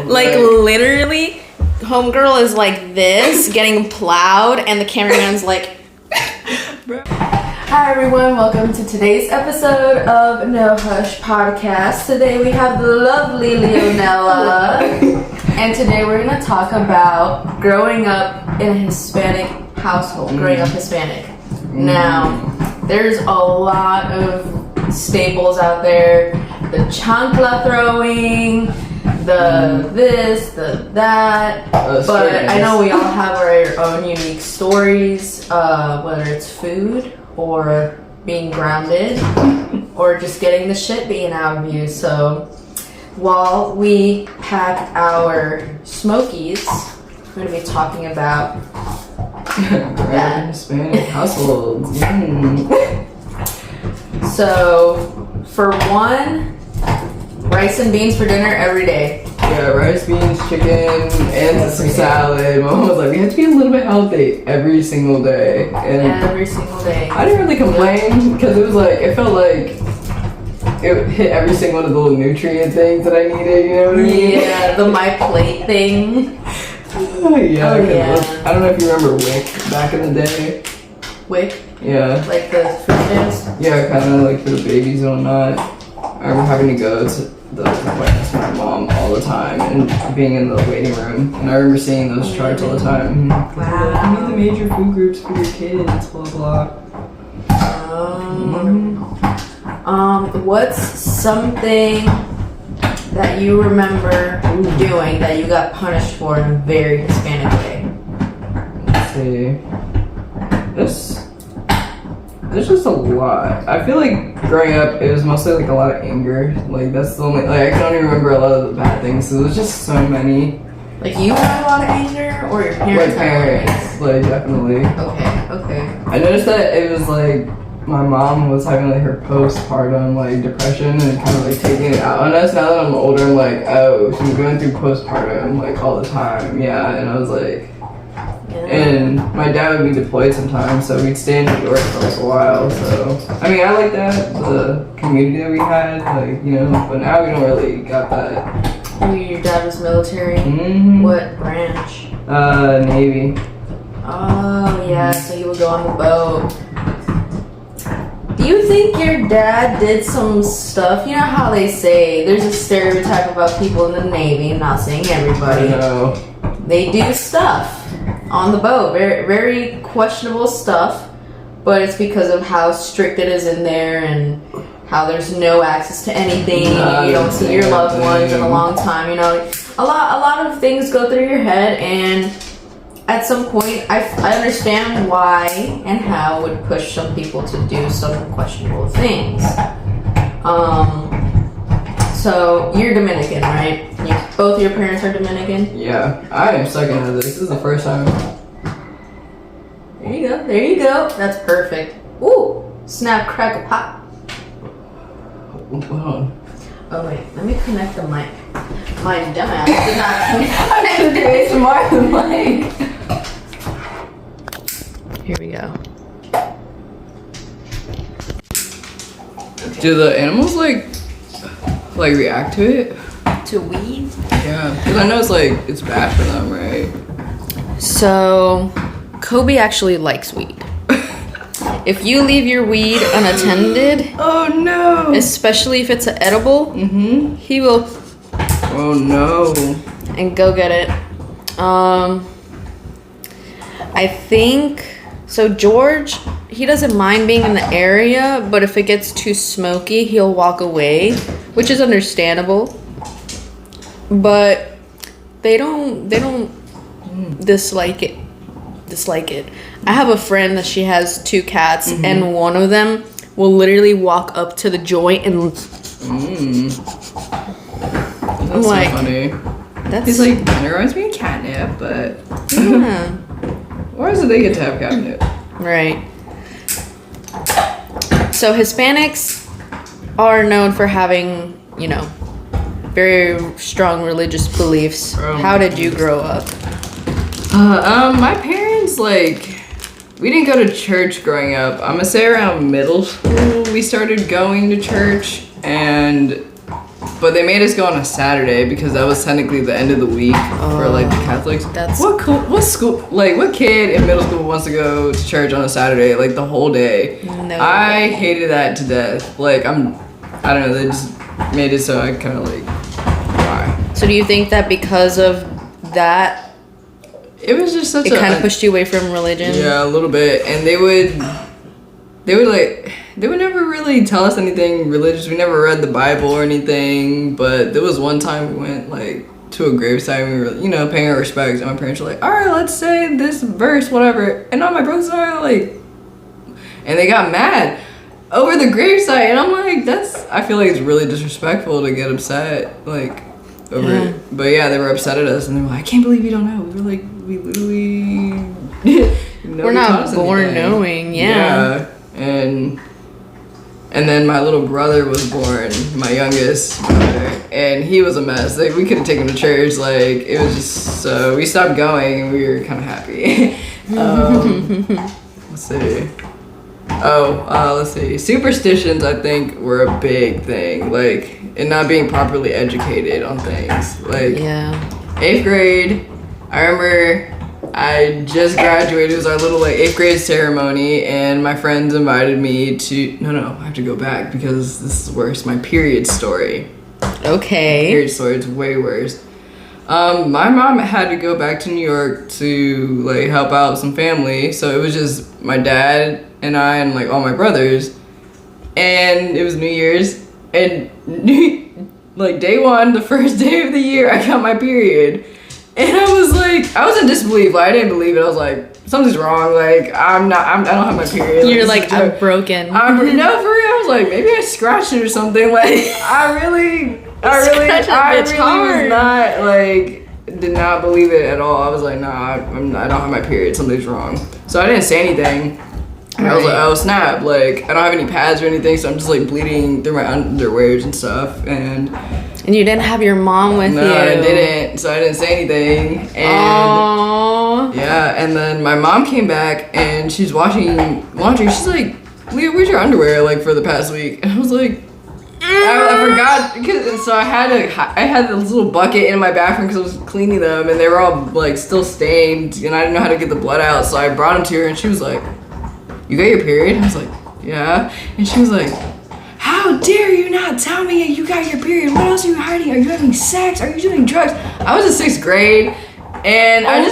Like literally, homegirl is like this, getting plowed, and the cameraman's like. Hi everyone, welcome to today's episode of No Hush Podcast. Today we have the lovely Leonela, and today we're gonna talk about growing up in a Hispanic household, growing up Hispanic. Now, there's a lot of staples out there, the chancla throwing, the this, the that, but I know we all have our own unique stories, whether it's food or being grounded or just getting the shit beaten out of you. So while we pack our smokies, we're going to be talking about that. Hispanic households. So for one, rice and beans for dinner every day. Yeah, rice, beans, chicken, and some salad. My mom was like, we have to be a little bit healthy every single day. And every single day. I didn't really complain because it was like, it felt like it hit every single one of the little nutrient things that I needed, you know what I mean? Yeah, the my plate thing. Yeah. I don't know if you remember Wick back in the day. Wick? Yeah. Like the food stamps? Yeah, kind of like for the babies and whatnot. I remember having to go to the appointments with my mom all the time and being in the waiting room. And I remember seeing those charts all the time. Wow. You need the major food groups for your kids, blah blah. What's something that you remember doing that you got punished for in a very Hispanic way? Let's see. There's just a lot. I feel like growing up, it was mostly like a lot of anger. Like that's the only, like I can only remember a lot of the bad things. So there's just so many. Like you had a lot of anger, or your parents? My parents, like definitely. Okay. I noticed that it was like my mom was having like her postpartum like depression and kind of like taking it out on us. Now that I'm older, I'm like, oh, she's going through postpartum like all the time. Yeah, and I was like. And my dad would be deployed sometimes, so we'd stay in New York for like a while. So I mean, I like that, the community that we had, like, you know. But now we don't really got that. Your dad was military. Mm-hmm. What branch? Navy. Oh yeah, so you would go on the boat. Do you think your dad did some stuff? You know how they say there's a stereotype about people in the Navy. I'm not saying everybody. I know. They do stuff on the boat, very, very questionable stuff, but it's because of how strict it is in there and how there's no access to anything. You don't see your loved ones in a long time. You know, a lot of things go through your head, and at some point, I understand why and how it would push some people to do some questionable things. So you're Dominican, right? Both your parents are Dominican? Yeah, I am sucking at this. This is the first time. There you go. That's perfect. Ooh, snap, crackle, pop. Hold on. Oh wait, let me connect the mic. My dumbass did not connect. I did some more than mine. Here we go. Do the animals like react to it? To weed? Yeah, because I know it's bad for them, right? So, Kobe actually likes weed. If you leave your weed unattended, oh no! especially if it's an edible, he will. Oh no! And go get it. I think so. George, he doesn't mind being in the area, but if it gets too smoky, he'll walk away, which is understandable. But they don't dislike it. I have a friend that she has 2 cats, and one of them will literally walk up to the joint and. That's like, so funny. He's like, it reminds me of catnip, but yeah. Why is it they get to have catnip? Right. So Hispanics are known for having, you know, very strong religious beliefs. How did you grow up? My parents, like, we didn't go to church growing up. I'm gonna say around middle school we started going to church, and But they made us go on a Saturday because that was technically the end of the week for like the Catholics. What school? Like what kid in middle school wants to go to church on a Saturday like the whole day? No I hated that to death. Like I don't know. They just made it so I kind of like why. So do you think that because of that, it was just such it kind of pushed you away from religion? Yeah, a little bit. And they would never really tell us anything religious. We never read the Bible or anything. But there was one time we went like to a gravesite and we were, you know, paying our respects. And my parents were like, all right, let's say this verse, whatever. And all my brothers are like, and they got mad over the gravesite. And I'm like, I feel like it's really disrespectful to get upset, like, over it. But yeah, they were upset at us and they were like, I can't believe you don't know. We were like, we literally we're not born knowing. Yeah. And then my little brother was born, my youngest brother, and he was a mess. Like, we couldn't take him to church. Like, it was just so we stopped going and we were kind of happy. Let's see. Let's see. Superstitions, I think, were a big thing. Like, and not being properly educated on things. Like, 8th grade, I remember I just graduated. It was our little, like, 8th grade ceremony, and my friends invited me to... No, I have to go back because this is worse. My period story. Okay. Period story, it's way worse. My mom had to go back to New York to, like, help out some family, so it was just my dad and I and, like, all my brothers, and it was New Year's, and, like, day one, the first day of the year, I got my period, and I was, like, I was in disbelief, like, I didn't believe it, I was, like, something's wrong, like, I don't have my period. You're like, I'm broken. No, for real, I was, like, maybe I scratched it or something, like, I really was not, like, did not believe it at all. I was like, nah, I don't have my period. Something's wrong. So I didn't say anything. And I was like, oh, snap. Like, I don't have any pads or anything, so I'm just, like, bleeding through my underwears and stuff. And you didn't have your mom with you. No, I didn't. So I didn't say anything. And yeah, and then my mom came back, and she's washing laundry. She's like, Leah, where's your underwear, like, for the past week? And I was like, I forgot, because so I had this little bucket in my bathroom because I was cleaning them and they were all like still stained and I didn't know how to get the blood out, so I brought them to her and she was like, you got your period? I was like, yeah. And she was like, how dare you not tell me you got your period? What else are you hiding? Are you having sex? Are you doing drugs? I was in 6th grade and God.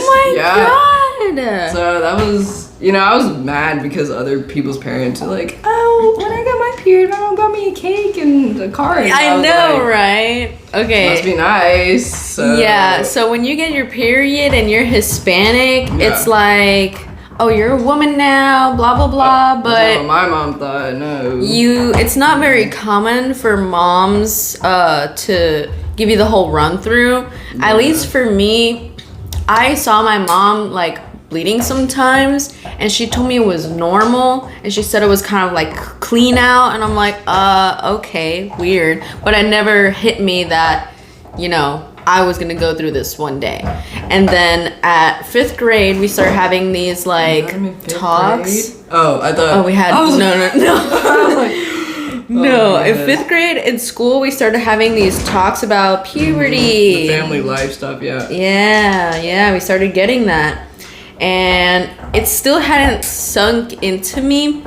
So that was, you know, I was mad because other people's parents are like, oh, when I got my period, my mom got me a cake and a card. I know, like, right? Okay. Must be nice. So. Yeah, so when you get your period and you're Hispanic, it's like, oh, you're a woman now, blah, blah, blah. But that's what my mom thought, no. It's not very common for moms to give you the whole run through. Yeah. At least for me, I saw my mom, like, bleeding sometimes, and she told me it was normal, and she said it was kind of like clean out, and I'm like, okay, weird. But it never hit me that, you know, I was gonna go through this one day. And then at 5th grade, we started having these like talks. Grade? Oh, I thought. Oh, we had no. In 5th grade in school, we started having these talks about puberty, the family life stuff. Yeah. We started getting that. And it still hadn't sunk into me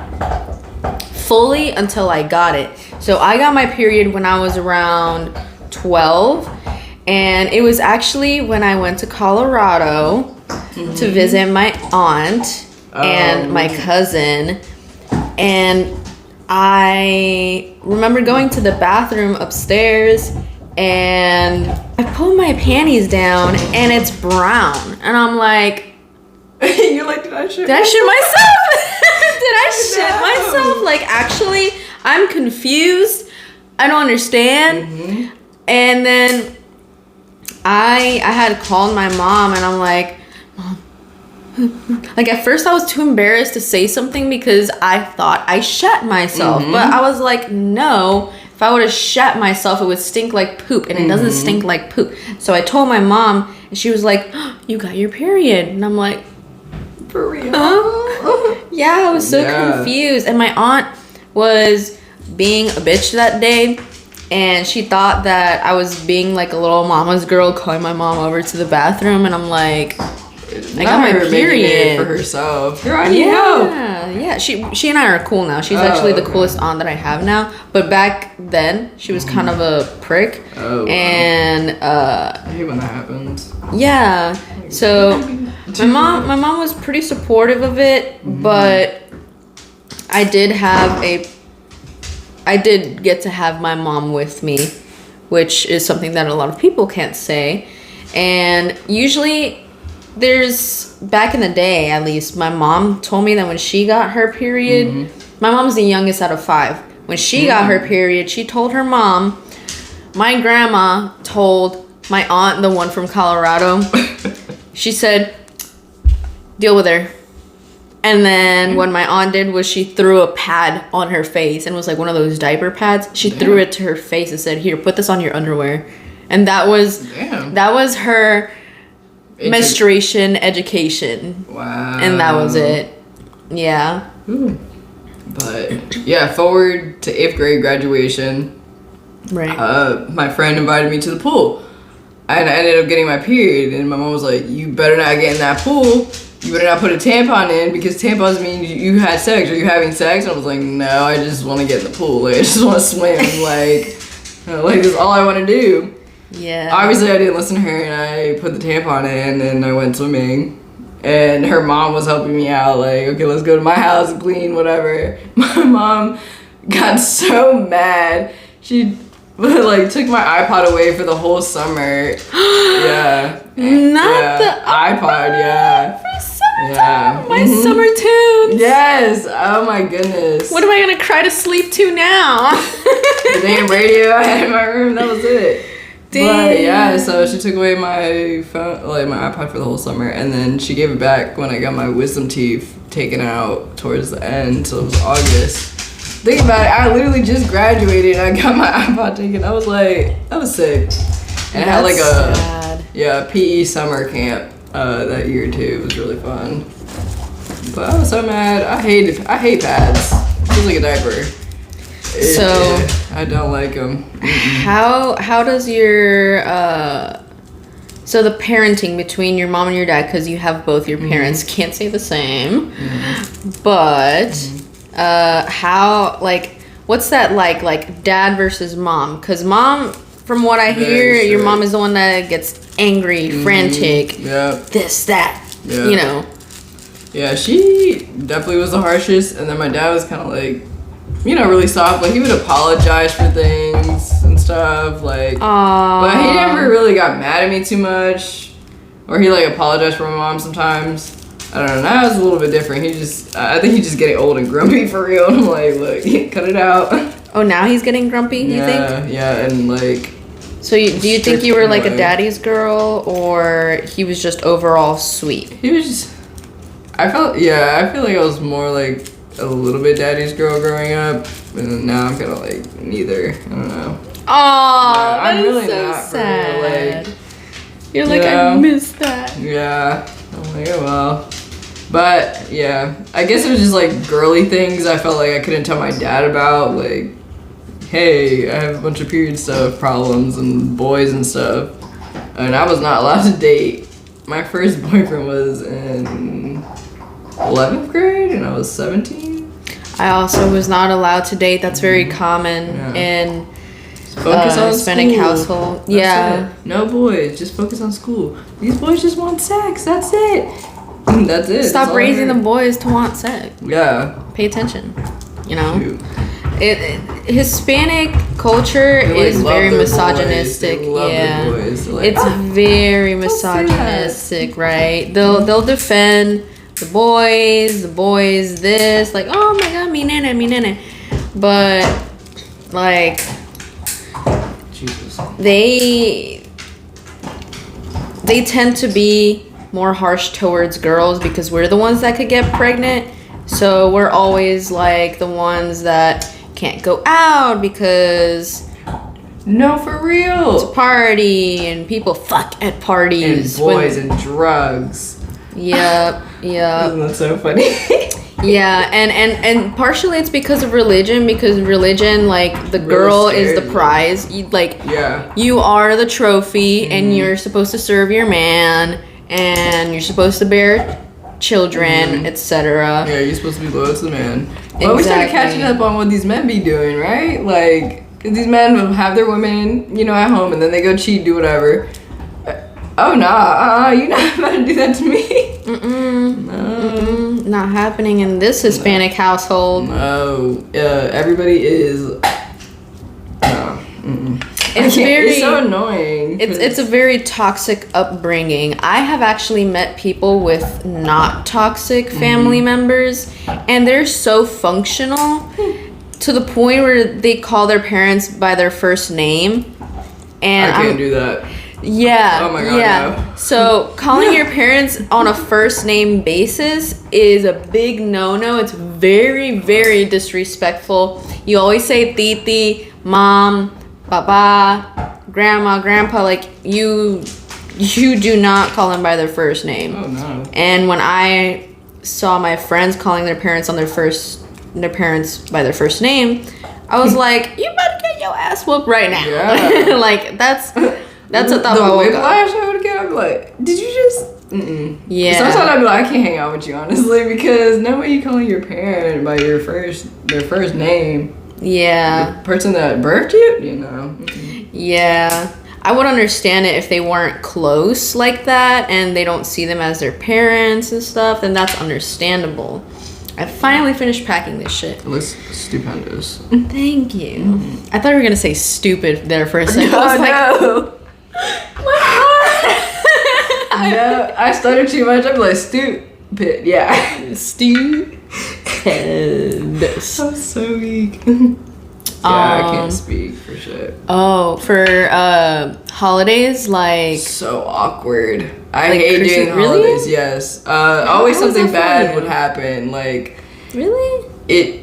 fully until I got it. So I got my period when I was around 12. And it was actually when I went to Colorado to visit my aunt and my cousin. And I remember going to the bathroom upstairs and I pulled my panties down and it's brown. And I'm like, you're like, did I shit myself? Did I shit myself? Like, actually, I'm confused. I don't understand. And then I had called my mom and I'm like, Mom. Like, at first I was too embarrassed to say something because I thought I shat myself. But I was like, no. If I would have shat myself, it would stink like poop. And it doesn't stink like poop. So I told my mom and she was like, oh, you got your period. And I'm like, for real? Huh? Yeah, I was so confused. And my aunt was being a bitch that day. and she thought that I was being like a little mama's girl, calling my mom over to the bathroom, and I'm like, I got my period for herself. Girl, I need help. Yeah. She and I are cool now. She's actually the coolest aunt that I have now. But back then, she was kind of a prick. Oh. And I hate when that happens. yeah. So my mom was pretty supportive of it, but I did get to have my mom with me, which is something that a lot of people can't say. And usually back in the day, at least, my mom told me that when she got her period, my mom's the youngest out of 5. When she got her period, she told her mom, my grandma told my aunt, the one from Colorado, she said, deal with her. And then what my aunt did was she threw a pad on her face, and it was like one of those diaper pads. She threw it to her face and said, here, put this on your underwear. And that was her menstruation education. Wow. And that was it. Yeah. Ooh. But yeah, forward to 8th grade graduation. Right. My friend invited me to the pool. And I ended up getting my period, and my mom was like, you better not get in that pool. You better not put a tampon in, because tampons mean you had sex. Are you having sex? And I was like, no, I just want to get in the pool. Like, I just want to swim. like that's all I want to do. Yeah. Obviously, I didn't listen to her, and I put the tampon in, and I went swimming. And her mom was helping me out, like, okay, let's go to my house and clean, whatever. My mom got so mad. She, like, took my iPod away for the whole summer. Yeah. Not the iPod, yeah. For summertime. Yeah. My summer tunes. Yes. Oh, my goodness. What am I going to cry to sleep to now? The damn radio I had in my room, that was it. But yeah, so she took away my phone, like my iPod, for the whole summer, and then she gave it back when I got my wisdom teeth taken out towards the end, so it was August. Think about it, I literally just graduated and I got my iPod taken. I was like, that was sick. And I had like a PE summer camp that year too. It was really fun. But I was so mad. I hate pads. It feels like a diaper. I don't like them. How does your so the parenting between your mom and your dad, because you have both your parents, can't say the same, but how, like, what's that like dad versus mom? Because mom, from what I hear, your mom is the one that gets angry, frantic, this, that, you know. Yeah, she definitely was the harshest, and then my dad was kind of like, you know, really soft. Like, he would apologize for things and stuff, like, but he never really got mad at me too much, or he, like, apologized for my mom sometimes. I don't know, now it's a little bit different. I think he's just getting old and grumpy for real, and I'm like, look, cut it out. Oh, now he's getting grumpy, you think? Yeah, and, like, so do you think you were, like, a daddy's girl, or he was just overall sweet? He was just, I feel like I was more, like, a little bit daddy's girl growing up, and now I'm kind of like neither. I don't know. Aww, that is so sad. You're like, I miss that. Yeah. I'm like, oh well. But yeah, I guess it was just like girly things I felt like I couldn't tell my dad about. Like, hey, I have a bunch of period stuff problems and boys and stuff, and I was not allowed to date. My first boyfriend was in 11th grade, and I was 17. I also was not allowed to date. That's very common in Hispanic household. That's it. No boys, just focus on school. These boys just want sex. That's it. That's it. Stop raising the boys to want sex. Yeah. Pay attention. You know. Hispanic culture is very misogynistic. Yeah. It's very misogynistic, right? They'll defend the boys this, like, oh my god, mi nene. But, like, Jesus. They tend to be more harsh towards girls because we're the ones that could get pregnant. So we're always, like, the ones that can't go out because... No, for real. It's a party and people fuck at parties. And boys and drugs. Yep. Isn't that so funny? Yeah, and partially it's because of religion, because religion, like, the Really girl is scared the you. prize. You, like, Yeah. you are the trophy, and you're supposed to serve your man, and you're supposed to bear children, etc. Yeah, you're supposed to be loyal to the man. But we started catching up on what these men be doing, right? Like, 'cause these men will have their women, at home, and then they go cheat, do whatever. Oh, nah, you're not about to do that to me. No. Not happening in this Hispanic household. No. Everybody is. No. It's so annoying. It's a very toxic upbringing. I have actually met people with not toxic family members, and they're so functional to the point where they call their parents by their first name. And I can't do that. Yeah. Oh my God, yeah. no. So calling your parents on a first name basis is a big no-no. It's very, very disrespectful. You always say titi, mom, papa, grandma, grandpa. Like, you do not call them by their first name. Oh no. And when I saw my friends calling their parents by their first name, I was like, you better get your ass whooped right now. Yeah. Like, that's a thought. The whiplash I would get, I'd be like, did you just? Yeah. Sometimes I'd be like, I can't hang out with you, honestly, because no way you calling your parent by their first name. Yeah. The person that birthed you, Yeah. I would understand it if they weren't close like that and they don't see them as their parents and stuff, then that's understandable. I finally finished packing this shit. It looks stupendous. Thank you. I thought you were gonna say stupid there for a second. I was no. my heart. No, I stuttered too much. I'd be like, stupid. Yeah. Stupid. I'm so weak. I can't speak for shit. Oh, for holidays, like, So awkward. I Like hate Christmas- doing really? holidays. Yes. Always How was something that for bad you? would happen. Like really? it.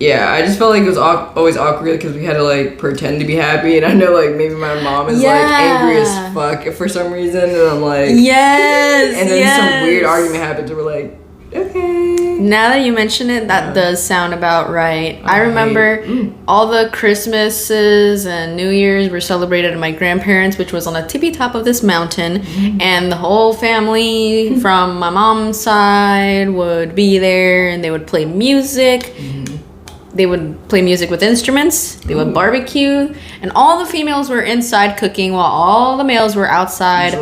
Yeah, I just felt like it was always awkward because we had to like pretend to be happy, and I know like maybe my mom is like angry as fuck for some reason, and I'm like, Yes. and then some weird argument happens, and we're like, okay. Now that you mention it, that does sound about right. I remember all the Christmases and New Year's were celebrated at my grandparents', which was on the tippy top of this mountain, and the whole family from my mom's side would be there, and they would play music. They would play music with instruments. They would barbecue, and all the females were inside cooking while all the males were outside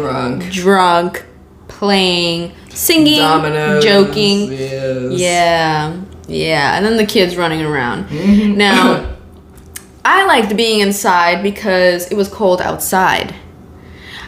drunk, playing, singing, Dominoes, joking. Yes. Yeah, and then the kids running around. Now, I liked being inside because it was cold outside.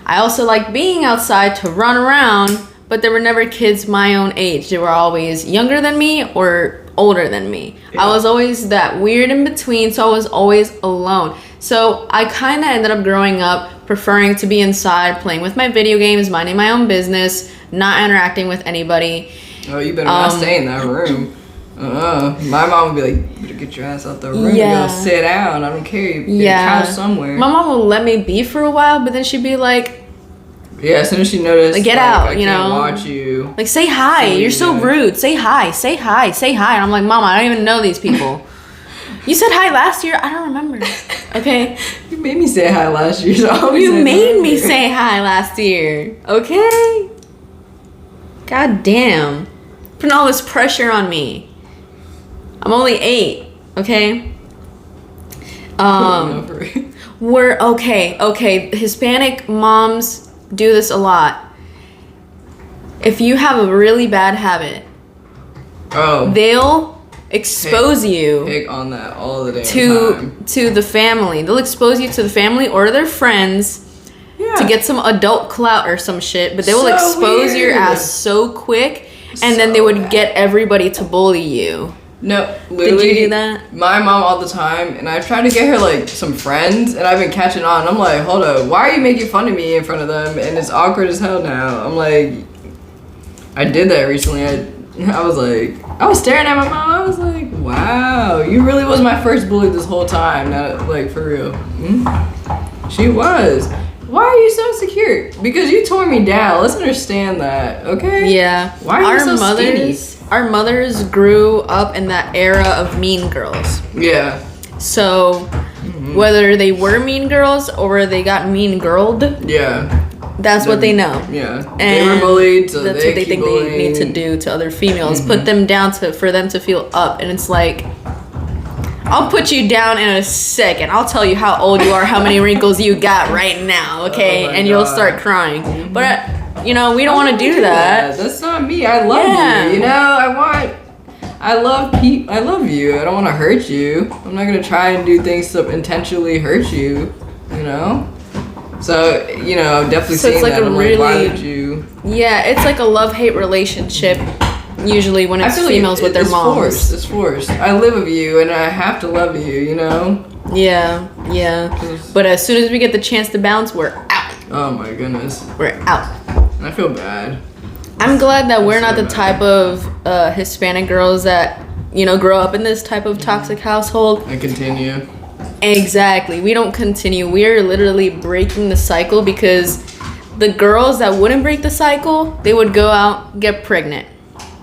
I also liked being outside to run around, but there were never kids my own age. They were always younger than me or older than me. I was always that weird in between, so I was always alone. So I kind of ended up growing up preferring to be inside, playing with my video games, minding my own business, not interacting with anybody. Oh, you better not stay in that room. My mom would be like, you better get your ass out the room. Yeah. You gotta sit down. I don't care. You get a couch somewhere. My mom will let me be for a while, but then she'd be like, yeah, as soon as she noticed, like, get out, I you can't know? watch you. like, say hi. So You're so yeah. rude. Say hi. Say hi. Say hi. And I'm like, Mom, I don't even know these people. You said hi last year. I don't remember. Okay. You made me say hi last year. So You made me say hi last year. Okay. God damn. Putting all this pressure on me. I'm only 8. Okay. We're okay. Hispanic moms do this a lot. If you have a really bad habit, they'll expose you pick on that all the damn time. to the family. They'll expose you to the family or their friends to get some adult clout or some shit, but they will So expose your weird. ass so quick, and then they would get everybody to bully you. No, literally. Did you do that? My mom all the time, and I've tried to get her like some friends, and I've been catching on. I'm like, hold up, why are you making fun of me in front of them? And it's awkward as hell now. I'm like, I did that recently. I was staring at my mom. I was like, wow, you really was my first bully this whole time. Not like for real. She was. Why are you so insecure? Because you tore me down. Let's understand that, okay? Yeah. Why are you so skinny? our mothers grew up in that era of mean girls. Yeah. So whether they were mean girls or they got mean girled, that's what they know. Yeah. And they were bullied, so that's they what they think bullying. they need to do to other females. Put them down for them to feel up. And it's like, I'll put you down in a second. I'll tell you how old you are, how many wrinkles you got right now, okay? Oh my and you'll God. start crying. But, we don't want to do that. That's not me. I love you. You know, I love you. I don't want to hurt you. I'm not going to try and do things to intentionally hurt you, you know? So, definitely So it's seeing like that. a I'm really- like, why would you? Yeah, it's like a love-hate relationship, usually when it's I feel like females with their it's moms. It's forced. I live with you, and I have to love you, you know? Yeah. But as soon as we get the chance to bounce, we're out. Oh my goodness. We're out. I feel bad. I'm glad that we're not so the bad. type of Hispanic girls that, grow up in this type of toxic household. I continue. Exactly. We don't continue. We are literally breaking the cycle because the girls that wouldn't break the cycle, they would go out, get pregnant.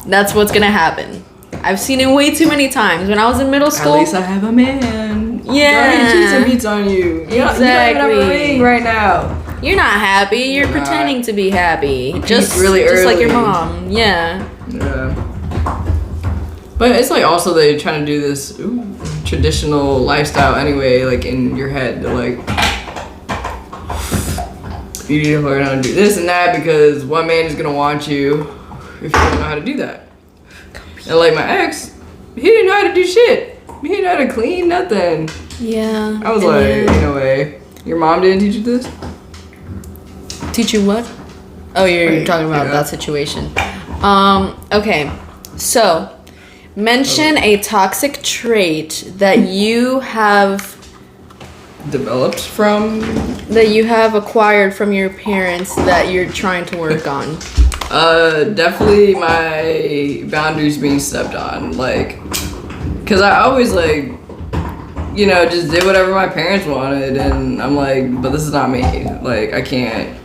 That's what's going to happen. I've seen it way too many times. When I was in middle school. At least I have a man. Yeah. Girl, he cheats and beats on you. You don't even have a ring right now. You're not happy. You're You're not. pretending to be happy. Just really like your early. mom. Yeah. Yeah. But it's like also they trying to do this traditional lifestyle anyway, like in your head. They're like, you need to learn how to do this and that because one man is gonna want you if you don't know how to do that. And like my ex, he didn't know how to do shit. He didn't know how to clean nothing. Yeah. I was like, ain't no way. Your mom didn't teach you this? Teach you what? Oh, you're Right, talking about yeah. that situation. Okay. So, mention a toxic trait that you have Developed from acquired from your parents that you're trying to work on. definitely my boundaries being stepped on, like, cause I always like, just did whatever my parents wanted, and I'm like, but this is not me, like, I can't,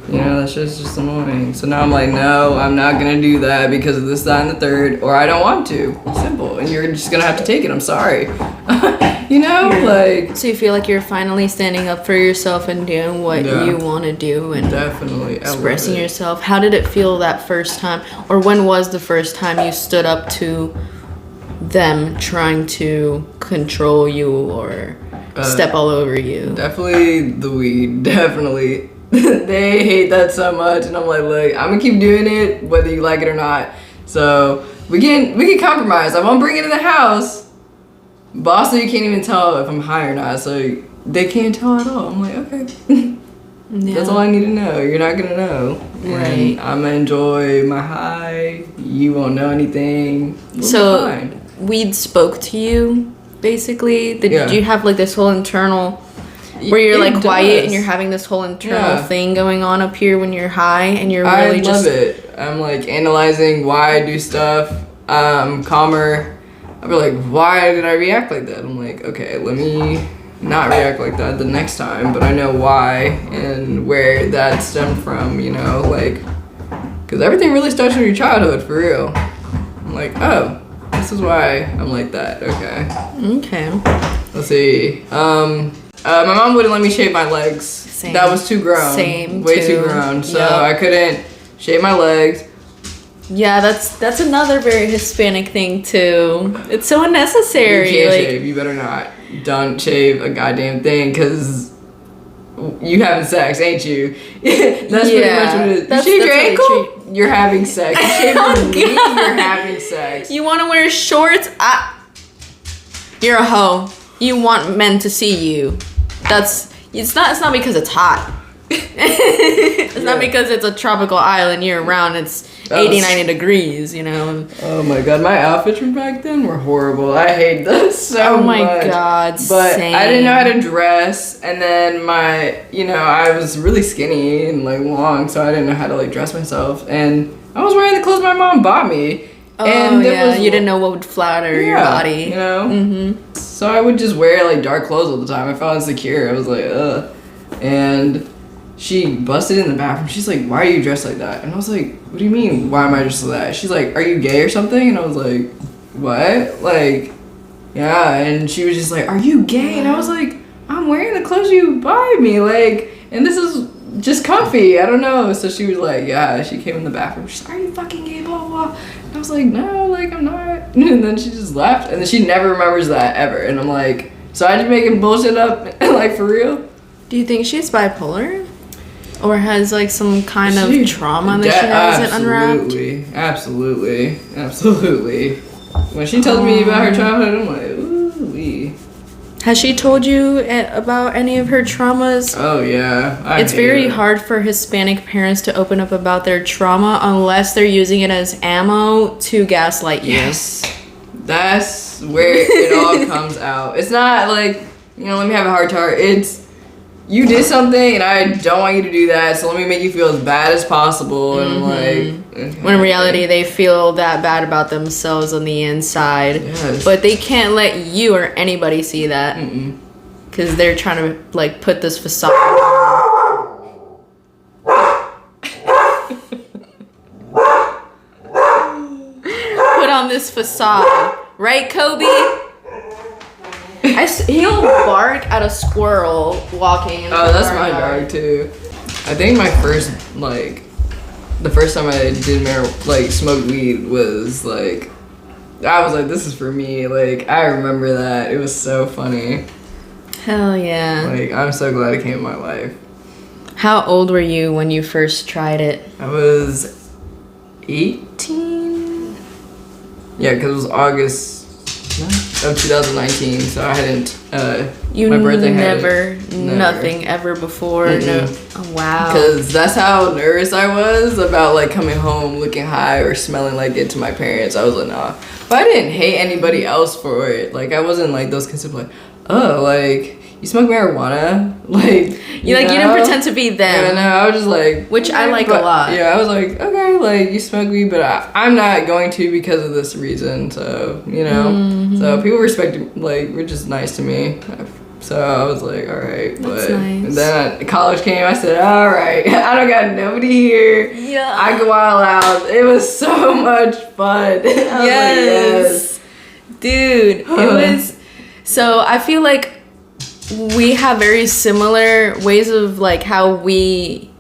that shit's just annoying. So now I'm like, no, I'm not gonna do that because of this, that, and the third, or I don't want to. Simple, and you're just gonna have to take it. I'm sorry, like. So you feel like you're finally standing up for yourself and doing what Yeah. you want to do and Definitely expressing I love it. yourself. How did it feel that first time, or when was the first time you stood up to them trying to control you or step all over you? Definitely the weed. Definitely. They hate that so much, and I'm like, look, I'm gonna keep doing it whether you like it or not. So we can compromise. I won't bring it in the house, but also you can't even tell if I'm high or not. So they can't tell at all. I'm like, okay, that's all I need to know. You're not gonna know, Right. And I'm gonna enjoy my high. You won't know anything. We'll be So fine. weed spoke to you, basically? Did Yeah. you have like this whole internal, where you're It like quiet does. and you're having this whole internal Yeah. thing going on up here when you're high and you're really I just... love it. I'm like analyzing why I do stuff. Calmer. I'll be like, why did I react like that? I'm like, okay, let me not react like that the next time, but I know why and where that stemmed from, like, because everything really starts from your childhood, for real. I'm like, oh, this is why I'm like that. Okay. Okay. Let's see. My mom wouldn't let me shave my legs. Same. That was too grown. Same, Way too. too grown. So Yup. I couldn't shave my legs. Yeah, that's another very Hispanic thing too. It's so unnecessary. You can't like, shave. You better not. Don't shave a goddamn thing, because you having sex, ain't you? That's pretty much what it is. That's- you shave your that's ankle, what they you're having sex. You shave Oh, your knee, God. you're having sex. You want to wear shorts? You're a hoe. You want men to see you. It's not because it's hot. It's not Yeah. because it's a tropical island year round. It's 80, 90 degrees, Oh my god, my outfits from back then were horrible. I hate those so Oh my much. god, But same. I didn't know how to dress, and then I was really skinny and like long, so I didn't know how to like dress myself, and I was wearing the clothes my mom bought me. Oh and it yeah, was- you didn't know what would flatter your body. Mm-hmm. So I would just wear like dark clothes all the time. I felt insecure. I was like, ugh. And she busted in the bathroom. She's like, why are you dressed like that? And I was like, what do you mean, why am I dressed like that? She's like, are you gay or something? And I was like, what? Like, yeah. And she was just like, are you gay? And I was like, I'm wearing the clothes you buy me. Like, and this is just comfy. I don't know. So she was like, yeah. She came in the bathroom. She's like, are you fucking gay? Blah, blah, blah. And I was like, no, like, I'm not. And then she just left. And then she never remembers that ever. And I'm like, so I just making bullshit up, like, for real? Do you think she's bipolar? Or has like some kind of trauma that she hasn't unwrapped? Absolutely. When she tells me about her childhood, I'm like, ooh-wee. Has she told you about any of her traumas? Oh yeah. It's very hard for Hispanic parents to open up about their trauma unless they're using it as ammo to gaslight you. Yes. That's where it all comes out. It's not like, let me have a heart to heart. It's, you did something and I don't want you to do that, so let me make you feel as bad as possible. And I'm like, okay. When in reality they feel that bad about themselves on the inside. Yes. But they can't let you or anybody see that. Because they're trying to like put this facade. Put on this facade. Right, Kobe? He'll bark at a squirrel walking in the that's my dog too. I think my first, the first time I did smoke weed was like, I was like, this is for me. Like, I remember that. It was so funny. Hell yeah. Like, I'm so glad it came in my life. How old were you when you first tried it? I was 18. Yeah, because it was August of 2019, so I hadn't, my birthday never, nothing ever before? No. Oh, wow. Because that's how nervous I was about, like, coming home looking high or smelling like it to my parents. I was like, nah. But I didn't hate anybody else for it. Like, I wasn't like those kids who were like, oh, like, you smoke marijuana? Like, you didn't pretend to be them. Yeah, no, I was just like, which I like a lot. Yeah, I was like, okay, like, you smoke weed, but I'm not going to because of this reason. So, so people respect, like, were just nice to me. So I was like, all right. That's but nice. Then college came, I said, all right, I don't got nobody here. Yeah. I go all out. It was so much fun. Yes. Dude, it was, so I feel like we have very similar ways of like how we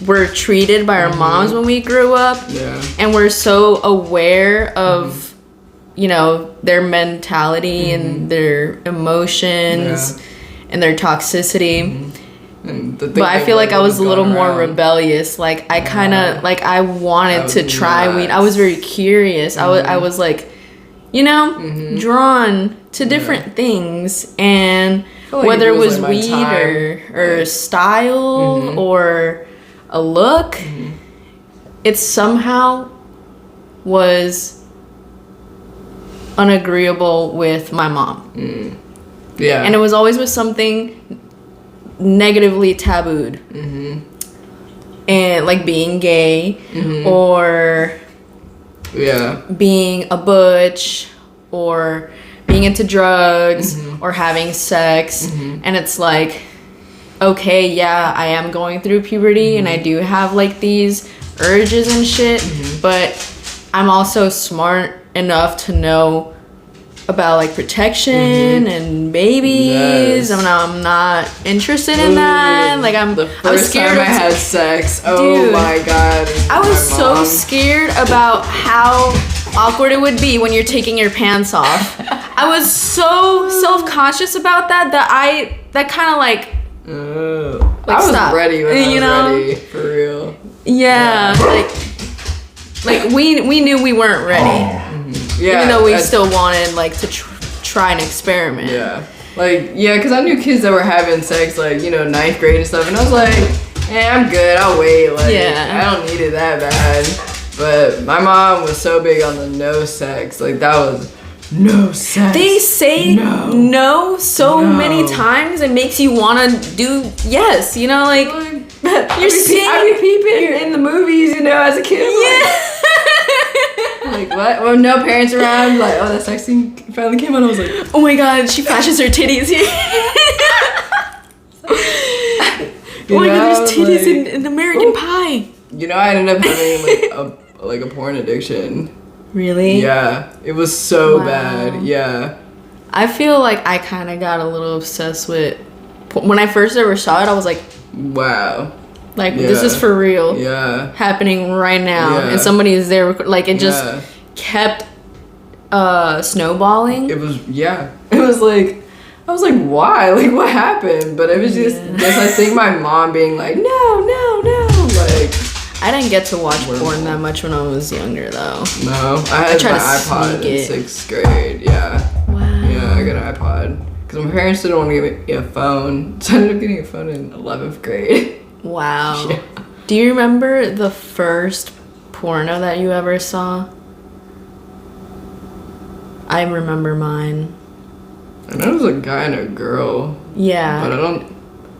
were treated by our moms when we grew up. Yeah. And we're so aware of, their mentality and their emotions and their toxicity. But I feel like I was a little more rebellious. Like I kind of I wanted to try weed. I was very curious. I was like, drawn to different things, and whether it was weed or style or a look, it somehow was unagreeable with my mom. Yeah. And it was always with something negatively tabooed. And like being gay or being a butch or being into drugs or having sex. And it's like, okay, yeah, I am going through puberty and I do have like these urges and shit, but I'm also smart enough to know about like protection and babies. I'm not interested in that. Like I was scared time I had sex. Oh Dude, my god. I was so scared about how awkward it would be when you're taking your pants off. I was so self-conscious about that that kind of like I was stop. ready when I was ready, for real. Yeah. Like we knew we weren't ready. Yeah, even though we still wanted like to try an experiment. Yeah. Like, because I knew kids that were having sex, like, 9th grade and stuff, and I was like, I'm good, I'll wait. Like, I don't need it that bad. But my mom was so big on the no sex. Like, that was no sex. They say no so many times, it makes you want to do yes, like you're seeing. I be peeping in the movies, as a kid. Yeah. Like, what? Well, no parents around. Like, oh, that sex scene finally came on. I was like, oh my god, she flashes her titties here. Oh my god, know, there's titties like- in American Pie. You know, I ended up having like a porn addiction. Really? Yeah, it was so Wow. bad. Yeah. I feel like I kind of got a little obsessed with. When I first ever saw it, I was like, Wow. like this is for real. Yeah. Happening right now, Yeah. and somebody is there. Like it just Yeah. kept snowballing. It was It was like I was like, why? Like what happened? But it was just I think my mom being like, no, like I didn't get to watch Whatever. porn that much when I was younger, though. no. I had tried my to iPod sneak in it. 6th grade. Yeah. Wow. Yeah, I got an iPod. Because my parents didn't want to give me a phone. So I ended up getting a phone in 11th grade. Wow. Yeah. Do you remember the first porno that you ever saw? I remember mine. I know it was a guy and a girl. But I Yeah. don't.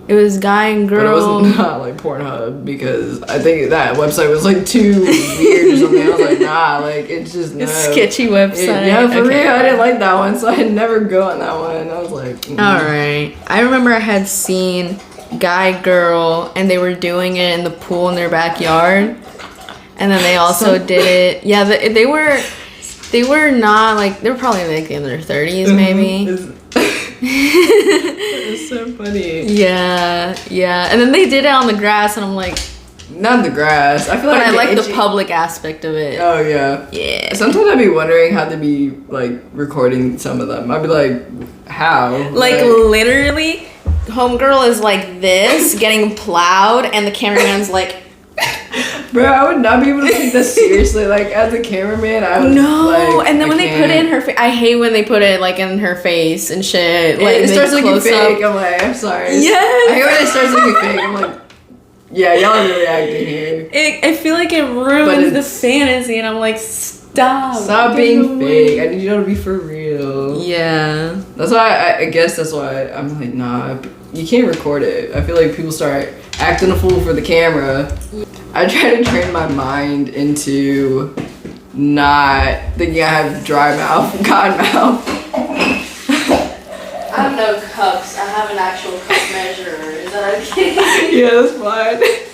It was guy and But it girl. was not like Pornhub because I think that website was like too weird or something. I was like, nah, like it's just no. A sketchy website. Yeah, for Okay. real. I didn't like that one, so I'd never go on that one. I was like, Alright. I remember I had seen guy, girl, and they were doing it in the pool in their backyard. And then they also did it. Yeah, they were not like, they were probably like in their 30s maybe. It's so funny. Yeah. And then they did it on the grass, and I'm like, Not the grass. I feel but like I like the itchy- public aspect of it. Oh yeah. Yeah. Sometimes I'd be wondering how they'd be like recording some of them. I'd be like, how? Like literally, homegirl is like this, getting plowed, and the cameraman's like, bro, I would not be able to take this seriously. Like as a cameraman, I would no. like, And then I when they put it can't. in her face, I hate when they put it like in her face and shit. Like it starts looking close fake. up. I'm like, I'm sorry. Yes. I hate when it starts looking fake. I'm like, yeah, y'all are really acting here. I feel like it But ruins the it's- fantasy, and I'm like, stop. Stop Get being away. fake. I need y'all to be for real. Yeah. That's why I guess that's why I'm like, nah, you can't record it. I feel like people start acting a fool for the camera. I try to train my mind into not thinking I have dry mouth, cotton mouth. I have no cups. I have an actual cup measurer. Is that okay? Yeah, that's fine.